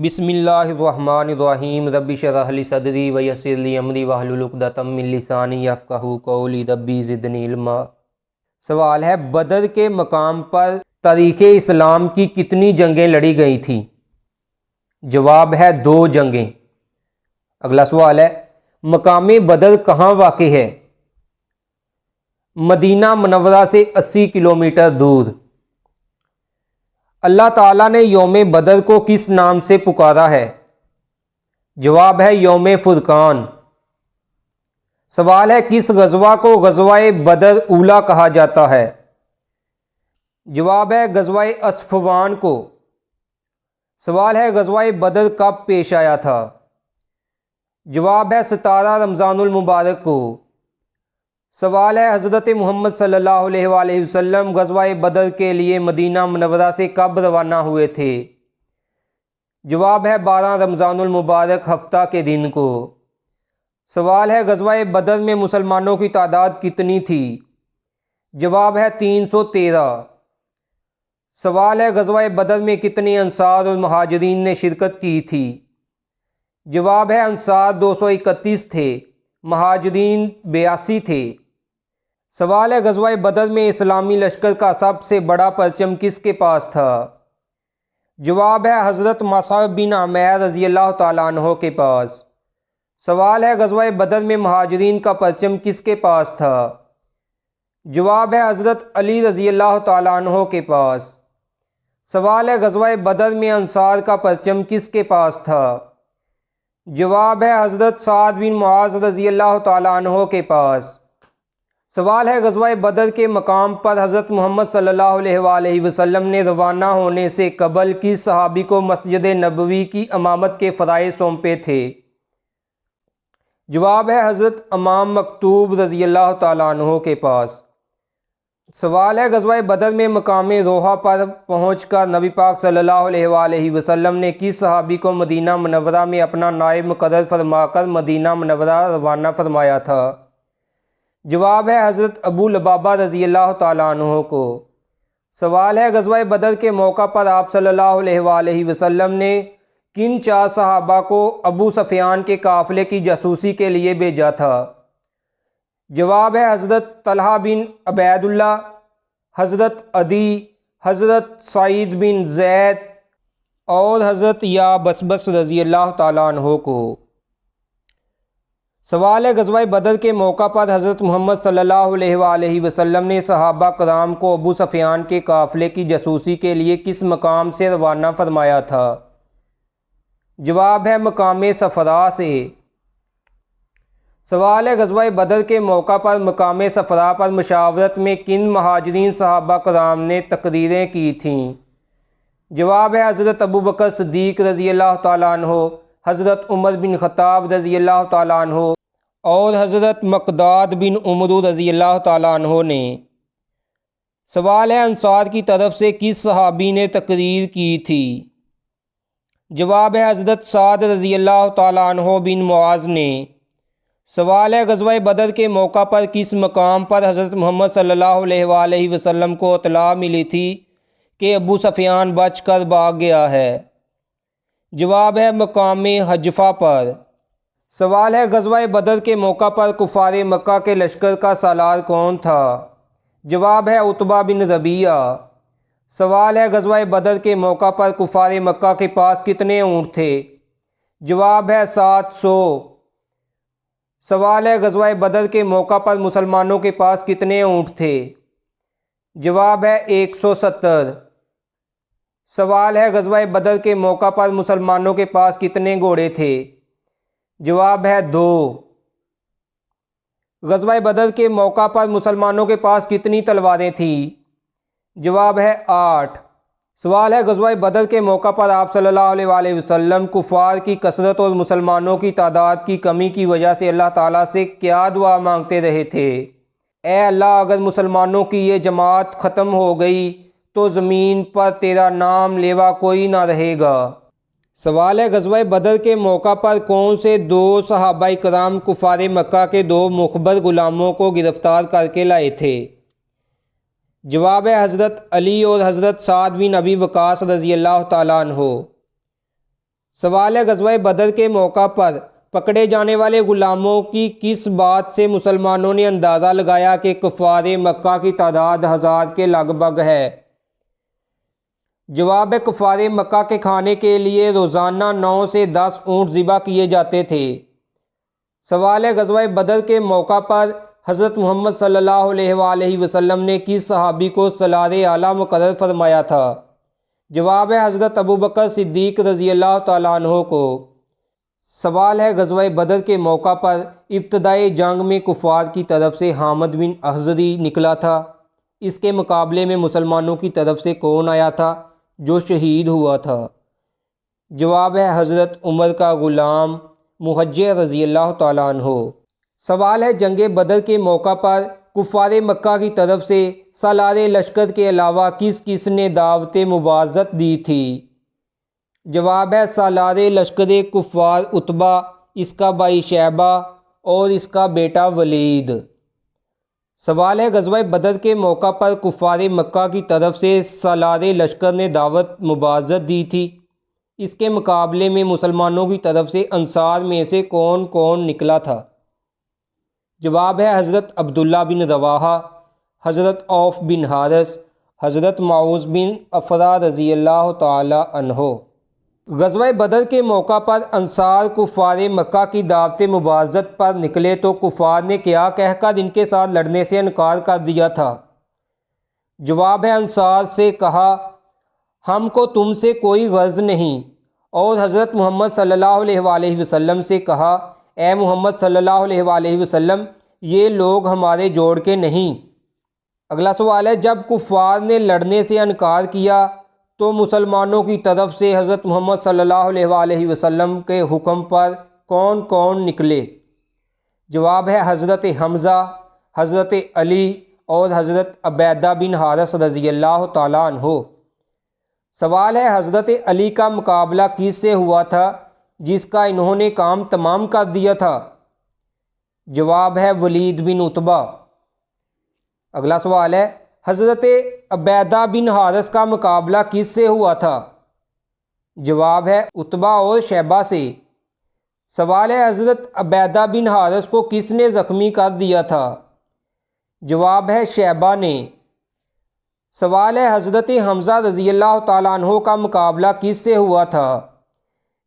بسم اللہ الرحمن الرحیم رب اشرح لی صدری ویسر لی امری واحلل عقدۃ من لسانی یفقہوا قولی ربی زدنی علما۔ سوال ہے، بدر کے مقام پر تاریخ اسلام کی کتنی جنگیں لڑی گئی تھیں؟ جواب ہے 2 جنگیں۔ اگلا سوال ہے، مقام بدر کہاں واقع ہے؟ مدینہ منورہ سے 80 کلومیٹر دور۔ اللہ تعالیٰ نے یوم بدر کو کس نام سے پکارا ہے؟ جواب ہے یوم فرقان۔ سوال ہے، کس غزوہ کو غزوہ بدر اولیٰ کہا جاتا ہے؟ جواب ہے غزوہ اصفوان کو۔ سوال ہے، غزوہ بدر کب پیش آیا تھا؟ جواب ہے 17 رمضان المبارک کو۔ سوال ہے، حضرت محمد صلی اللہ علیہ وآلہ وسلم غزوہ بدر کے لیے مدینہ منورہ سے کب روانہ ہوئے تھے؟ جواب ہے 12 رمضان المبارک ہفتہ کے دن کو۔ سوال ہے، غزوہ بدر میں مسلمانوں کی تعداد کتنی تھی؟ جواب ہے 313۔ سوال ہے، غزوہ بدر میں کتنے انصار اور مہاجرین نے شرکت کی تھی؟ جواب ہے انصار 231 تھے، مہاجرین 82 تھے۔ سوال ہے، غزوہ بدر میں اسلامی لشکر کا سب سے بڑا پرچم کس کے پاس تھا؟ جواب ہے حضرت مصعب بن عمیر رضی اللہ تعالیٰ عنہ کے پاس۔ سوال ہے، غزوہ بدر میں مہاجرین کا پرچم کس کے پاس تھا؟ جواب ہے حضرت علی رضی اللہ تعالیٰ عنہ کے پاس۔ سوال ہے، غزوہ بدر میں انصار کا پرچم کس کے پاس تھا؟ جواب ہے حضرت سعد بن معاذ رضی اللہ تعالیٰ عنہ کے پاس۔ سوال ہے، غزوہ بدر کے مقام پر حضرت محمد صلی اللہ علیہ وآلہ وسلم نے روانہ ہونے سے قبل کس صحابی کو مسجد نبوی کی امامت کے فرائض سونپے تھے؟ جواب ہے حضرت امام مکتوب رضی اللہ تعالیٰ عنہ کے پاس۔ سوال ہے، غزوہ بدر میں مقام روحہ پر پہنچ کر نبی پاک صلی اللہ علیہ وآلہ وسلم نے کس صحابی کو مدینہ منورہ میں اپنا نائب مقرر فرما کر مدینہ منورہ روانہ فرمایا تھا؟ جواب ہے حضرت ابو لبابہ رضی اللہ تعالیٰ عنہ کو۔ سوال ہے، غزوہ بدر کے موقع پر آپ صلی اللہ علیہ وآلہ وسلم نے کن 4 صحابہ کو ابو سفیان کے قافلے کی جاسوسی کے لیے بھیجا تھا؟ جواب ہے حضرت طلحہ بن عبید اللہ، حضرت عدی، حضرت سعید بن زید اور حضرت یا بسبس رضی اللہ تعالیٰ عنہ کو۔ سوال ہے، غزوہ بدر کے موقع پر حضرت محمد صلی اللہ علیہ وآلہ وسلم نے صحابہ کرام کو ابو سفیان کے قافلے کی جاسوسی کے لیے کس مقام سے روانہ فرمایا تھا؟ جواب ہے مقام صفرا سے۔ سوال ہے، غزوہ بدر کے موقع پر مقام صفرا پر مشاورت میں کن مہاجرین صحابہ کرام نے تقریریں کی تھیں؟ جواب ہے حضرت ابوبکر صدیق رضی اللہ تعالیٰ عنہ، حضرت عمر بن خطاب رضی اللہ تعالیٰ عنہ اور حضرت مقداد بن عمرو رضی اللہ تعالیٰ عنہ نے۔ سوال ہے، انصار کی طرف سے کس صحابی نے تقریر کی تھی؟ جواب ہے حضرت سعد رضی اللہ تعالیٰ عنہ بن معاذ نے۔ سوال ہے، غزوہ بدر کے موقع پر کس مقام پر حضرت محمد صلی اللہ علیہ وآلہ وسلم کو اطلاع ملی تھی کہ ابو سفیان بچ کر بھاگ گیا ہے؟ جواب ہے مقام حجفہ پر۔ سوال ہے، غزوہ بدر کے موقع پر کفار مکہ کے لشکر کا سالار کون تھا؟ جواب ہے عتبہ بن ربیعہ۔ سوال ہے، غزوہ بدر کے موقع پر کفار مکہ کے پاس کتنے اونٹ تھے؟ جواب ہے 700۔ سوال ہے، غزوہ بدر کے موقع پر مسلمانوں کے پاس کتنے اونٹ تھے؟ جواب ہے 170۔ سوال ہے، غزوہ بدر کے موقع پر مسلمانوں کے پاس کتنے گھوڑے تھے؟ جواب ہے 2۔ غزوہ بدر کے موقع پر مسلمانوں کے پاس کتنی تلواریں تھیں؟ جواب ہے 8۔ سوال ہے، غزوہ بدر کے موقع پر آپ صلی اللہ علیہ وآلہ وسلم کفار کی کثرت اور مسلمانوں کی تعداد کی کمی کی وجہ سے اللہ تعالیٰ سے کیا دعا مانگتے رہے تھے؟ اے اللہ، اگر مسلمانوں کی یہ جماعت ختم ہو گئی تو زمین پر تیرا نام لیوا کوئی نہ رہے گا۔ سوال ہے، غزوہ بدر کے موقع پر کون سے 2 صحابہ کرام کفار مکہ کے 2 مخبر غلاموں کو گرفتار کر کے لائے تھے؟ جواب ہے حضرت علی اور حضرت سعد بن ابی وقاص رضی اللہ تعالیٰ عنہ۔ سوال ہے غزوہ بدر کے موقع پر پکڑے جانے والے غلاموں کی کس بات سے مسلمانوں نے اندازہ لگایا کہ کفار مکہ کی تعداد 1000 کے لگ بھگ ہے؟ جواب ہے کفار مکہ کے کھانے کے لیے روزانہ 9 سے 10 اونٹ ذبح کیے جاتے تھے۔ سوال ہے غزوہ بدر کے موقع پر حضرت محمد صلی اللہ علیہ وآلہ وسلم نے کس صحابی کو سالار اعلیٰ مقرر فرمایا تھا؟ جواب ہے حضرت ابوبکر صدیق رضی اللہ تعالیٰ عنہ کو۔ سوال ہے غزوہ بدر کے موقع پر ابتدائی جنگ میں کفار کی طرف سے حامد بن احزری نکلا تھا، اس کے مقابلے میں مسلمانوں کی طرف سے کون آیا تھا جو شہید ہوا تھا؟ جواب ہے حضرت عمر کا غلام مہجر رضی اللہ تعالیٰ عنہ۔ سوال ہے جنگ بدر کے موقع پر کفار مکہ کی طرف سے سالار لشکر کے علاوہ کس کس نے دعوت مبارزت دی تھی؟ جواب ہے سالار لشکر کفار عتبہ، اس کا بھائی شیبہ اور اس کا بیٹا ولید۔ سوال ہے غزوہ بدر کے موقع پر کفار مکہ کی طرف سے سالار لشکر نے دعوت مبارزت دی تھی، اس کے مقابلے میں مسلمانوں کی طرف سے انصار میں سے کون کون نکلا تھا؟ جواب ہے حضرت عبداللہ بن رواحہ، حضرت عوف بن حارث، حضرت معوذ بن افرا رضی اللہ تعالی عنہ۔ غزوہ بدر کے موقع پر انصار کفار مکہ کی دعوت مبارزت پر نکلے تو کفار نے کیا کہہ کر ان کے ساتھ لڑنے سے انکار کر دیا تھا؟ جواب ہے انصار سے کہا ہم کو تم سے کوئی غرض نہیں، اور حضرت محمد صلی اللہ علیہ وآلہ وسلم سے کہا اے محمد صلی اللہ علیہ وآلہ وسلم یہ لوگ ہمارے جوڑ کے نہیں۔ اگلا سوال ہے جب کفار نے لڑنے سے انکار کیا تو مسلمانوں کی طرف سے حضرت محمد صلی اللہ علیہ وآلہ وسلم کے حکم پر کون کون نکلے؟ جواب ہے حضرت حمزہ، حضرت علی اور حضرت عبیدہ بن حارث رضی اللہ تعالیٰ عنہ۔ سوال ہے حضرت علی کا مقابلہ کس سے ہوا تھا جس کا انہوں نے کام تمام کر دیا تھا؟ جواب ہے ولید بن عتبہ۔ اگلا سوال ہے حضرت عبیدہ بن حارث کا مقابلہ کس سے ہوا تھا؟ جواب ہے عتبہ اور شیبہ سے۔ سوال ہے حضرت عبیدہ بن حارث کو کس نے زخمی کر دیا تھا؟ جواب ہے شیبہ نے۔ سوال ہے حضرت حمزہ رضی اللہ تعالیٰ عنہ کا مقابلہ کس سے ہوا تھا؟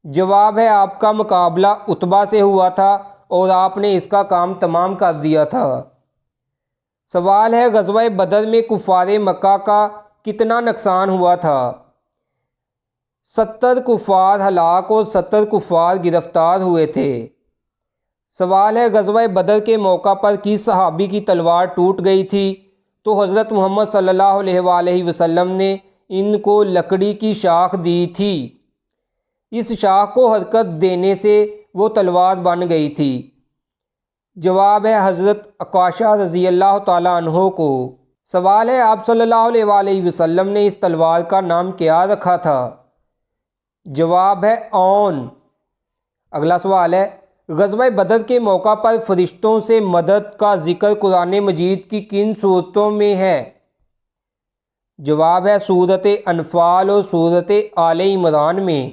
جواب ہے آپ کا مقابلہ عتبہ سے ہوا تھا اور آپ نے اس کا کام تمام کر دیا تھا۔ سوال ہے غزوہ بدر میں کفار مکہ کا کتنا نقصان ہوا تھا؟ 70 کفار ہلاک اور 70 کفار گرفتار ہوئے تھے۔ سوال ہے غزوہ بدر کے موقع پر کس صحابی کی تلوار ٹوٹ گئی تھی تو حضرت محمد صلی اللہ علیہ وآلہ وسلم نے ان کو لکڑی کی شاخ دی تھی، اس شاخ کو حرکت دینے سے وہ تلوار بن گئی تھی؟ جواب ہے حضرت عکاشہ رضی اللہ تعالیٰ عنہ کو۔ سوال ہے آپ صلی اللہ علیہ وآلہ وسلم نے اس تلوار کا نام کیا رکھا تھا؟ جواب ہے اون۔ اگلا سوال ہے غزوہ بدر کے موقع پر فرشتوں سے مدد کا ذکر قرآن مجید کی کن صورتوں میں ہے؟ جواب ہے سورۃ انفال اور سورۃ آل عمران میں۔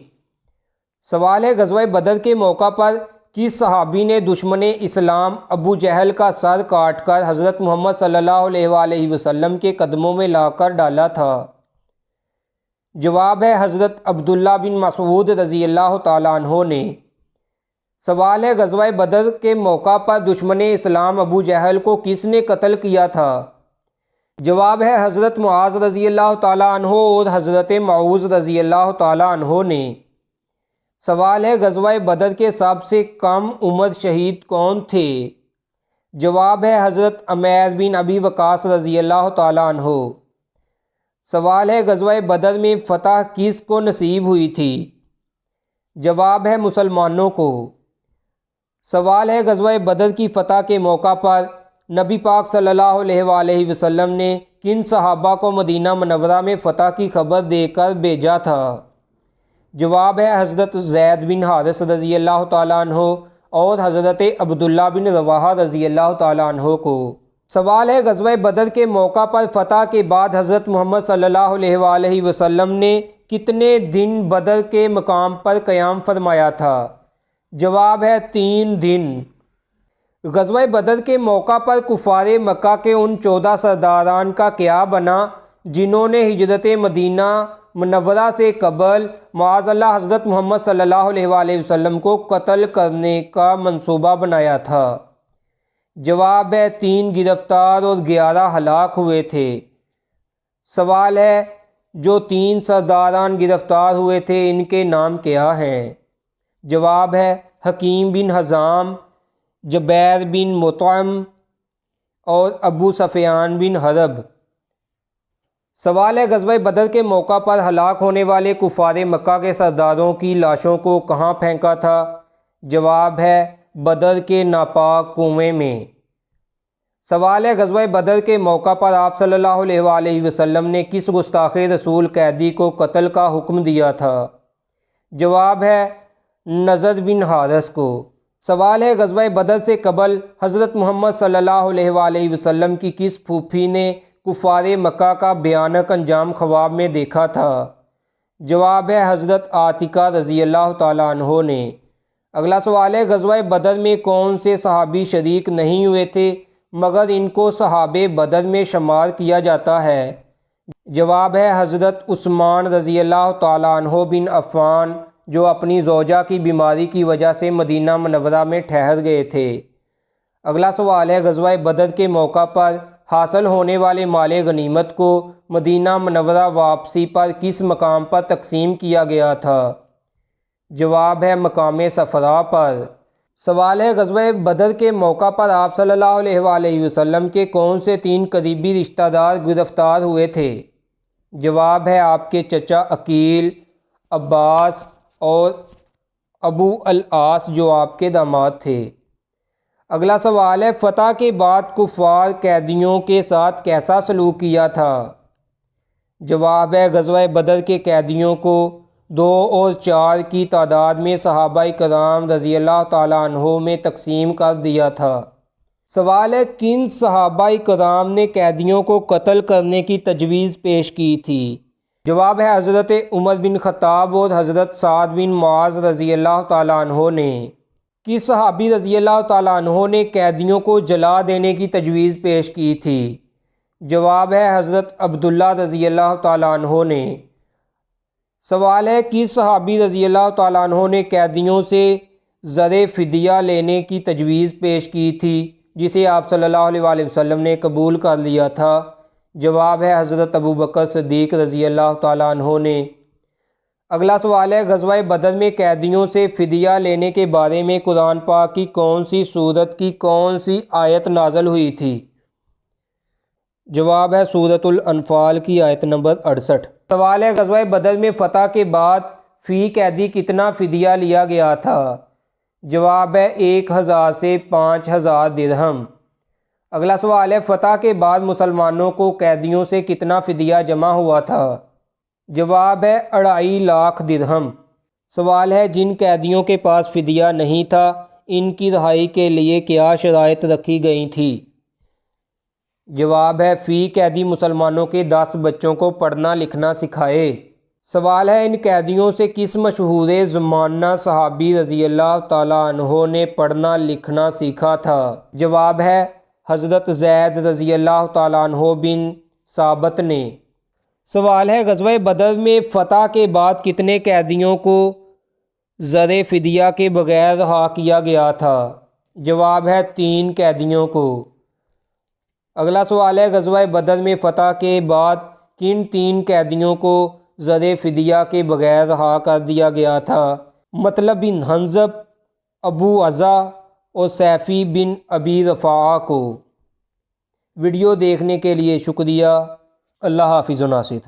سوال ہے غزوہ بدر کے موقع پر کس صحابی نے دشمن اسلام ابو جہل کا سر کاٹ کر حضرت محمد صلی اللہ علیہ وآلہ وسلم کے قدموں میں لا کر ڈالا تھا؟ جواب ہے حضرت عبداللہ بن مسعود رضی اللہ تعالیٰ عنہ نے۔ سوال ہے غزوہ بدر کے موقع پر دشمن اسلام ابو جہل کو کس نے قتل کیا تھا؟ جواب ہے حضرت معاذ رضی اللہ تعالیٰ عنہ اور حضرت معوذ رضی اللہ تعالیٰ عنہ نے۔ سوال ہے غزوہ بدر کے سب سے کم عمر شہید کون تھے؟ جواب ہے حضرت عمیر بن ابی وقاص رضی اللہ تعالیٰ عنہ۔ سوال ہے غزوہ بدر میں فتح کس کو نصیب ہوئی تھی؟ جواب ہے مسلمانوں کو۔ سوال ہے غزوہ بدر کی فتح کے موقع پر نبی پاک صلی اللہ علیہ وآلہ وسلم نے کن صحابہ کو مدینہ منورہ میں فتح کی خبر دے کر بھیجا تھا؟ جواب ہے حضرت زید بن حارث رضی اللہ تعالیٰ عنہ اور حضرت عبداللہ بن رواحہ رضی اللہ تعالیٰ عنہ کو۔ سوال ہے غزوہ بدر کے موقع پر فتح کے بعد حضرت محمد صلی اللہ علیہ وآلہ وسلم نے کتنے دن بدر کے مقام پر قیام فرمایا تھا؟ جواب ہے 3 دن۔ غزوہ بدر کے موقع پر کفار مکہ کے ان 14 سرداران کا کیا بنا جنہوں نے ہجرت مدینہ منورہ سے قبل معاذ اللہ حضرت محمد صلی اللہ علیہ وآلہ وسلم کو قتل کرنے کا منصوبہ بنایا تھا؟ جواب ہے 3 گرفتار اور 11 ہلاک ہوئے تھے۔ سوال ہے جو 3 سرداران گرفتار ہوئے تھے ان کے نام کیا ہیں؟ جواب ہے حکیم بن حزام، جبیر بن مطعم اور ابو سفیان بن حرب۔ سوال ہے غزوہ بدر کے موقع پر ہلاک ہونے والے کفار مکہ کے سرداروں کی لاشوں کو کہاں پھینکا تھا؟ جواب ہے بدر کے ناپاک کنویں میں۔ سوال ہے غزوہ بدر کے موقع پر آپ صلی اللہ علیہ وآلہ وسلم نے کس گستاخ رسول قیدی کو قتل کا حکم دیا تھا؟ جواب ہے نضر بن حارث کو۔ سوال ہے غزوہ بدر سے قبل حضرت محمد صلی اللہ علیہ وآلہ وسلم کی کس پھوپھی نے کفار مکہ کا بھیانک انجام خواب میں دیکھا تھا؟ جواب ہے حضرت عاتکہ رضی اللہ تعالیٰ عنہ نے۔ اگلا سوال ہے غزوہ بدر میں کون سے صحابی شریک نہیں ہوئے تھے مگر ان کو صحابہ بدر میں شمار کیا جاتا ہے؟ جواب ہے حضرت عثمان رضی اللہ تعالیٰ عنہ بن عفان جو اپنی زوجہ کی بیماری کی وجہ سے مدینہ منورہ میں ٹھہر گئے تھے۔ اگلا سوال ہے غزوہ بدر کے موقع پر حاصل ہونے والے مال غنیمت کو مدینہ منورہ واپسی پر کس مقام پر تقسیم کیا گیا تھا؟ جواب ہے مقام صفرا پر۔ سوال ہے غزوہ بدر کے موقع پر آپ صلی اللہ علیہ وآلہ وسلم کے کون سے 3 قریبی رشتہ دار گرفتار ہوئے تھے؟ جواب ہے آپ کے چچا عقیل، عباس اور ابو العاص جو آپ کے داماد تھے۔ اگلا سوال ہے فتح کے بعد کفار قیدیوں کے ساتھ کیسا سلوک کیا تھا؟ جواب ہے غزوہ بدر کے قیدیوں کو 2 اور 4 کی تعداد میں صحابہ کرام رضی اللہ تعالیٰ عنہ میں تقسیم کر دیا تھا۔ سوال ہے کن صحابہ کرام نے قیدیوں کو قتل کرنے کی تجویز پیش کی تھی؟ جواب ہے حضرت عمر بن خطاب اور حضرت سعد بن معاذ رضی اللہ تعالیٰ عنہ نے۔ کس صحابی رضی اللہ تعالیٰ عنہ نے قیدیوں کو جلا دینے کی تجویز پیش کی تھی؟ جواب ہے حضرت عبداللہ رضی اللہ تعالیٰ عنہ نے۔ سوال ہے کس صحابی رضی اللہ تعالیٰ عنہ نے قیدیوں سے زر فدیہ لینے کی تجویز پیش کی تھی جسے آپ صلی اللہ علیہ وآلہ وسلم نے قبول کر لیا تھا؟ جواب ہے حضرت ابوبکر صدیق رضی اللہ تعالیٰ عنہ نے۔ اگلا سوال ہے غزوہ بدر میں قیدیوں سے فدیہ لینے کے بارے میں قرآن پاک کی کون سی سورت کی کون سی آیت نازل ہوئی تھی؟ جواب ہے سورۃ الانفال کی آیت نمبر 68۔ سوال ہے غزوہ بدر میں فتح کے بعد فی قیدی کتنا فدیہ لیا گیا تھا؟ جواب ہے 1000 سے 5000 درہم۔ اگلا سوال ہے فتح کے بعد مسلمانوں کو قیدیوں سے کتنا فدیہ جمع ہوا تھا؟ جواب ہے 2.5 لاکھ درہم۔ سوال ہے جن قیدیوں کے پاس فدیہ نہیں تھا ان کی رہائی کے لیے کیا شرائط رکھی گئی تھی؟ جواب ہے فی قیدی مسلمانوں کے 10 بچوں کو پڑھنا لکھنا سکھائے۔ سوال ہے ان قیدیوں سے کس مشہور زمانہ صحابی رضی اللہ تعالیٰ عنہ نے پڑھنا لکھنا سیکھا تھا؟ جواب ہے حضرت زید رضی اللہ تعالیٰ عنہ بن ثابت نے۔ سوال ہے غزوہ بدر میں فتح کے بعد کتنے قیدیوں کو زر فدیہ کے بغیر رہا کیا گیا تھا؟ جواب ہے 3 قیدیوں کو۔ اگلا سوال ہے غزوہ بدر میں فتح کے بعد کن 3 قیدیوں کو زر فدیہ کے بغیر رہا کر دیا گیا تھا؟ مطلب بن حنظب، ابو عزا اور سیفی بن ابی رفاعہ کو۔ ویڈیو دیکھنے کے لیے شکریہ۔ اللہ حافظ و ناصر۔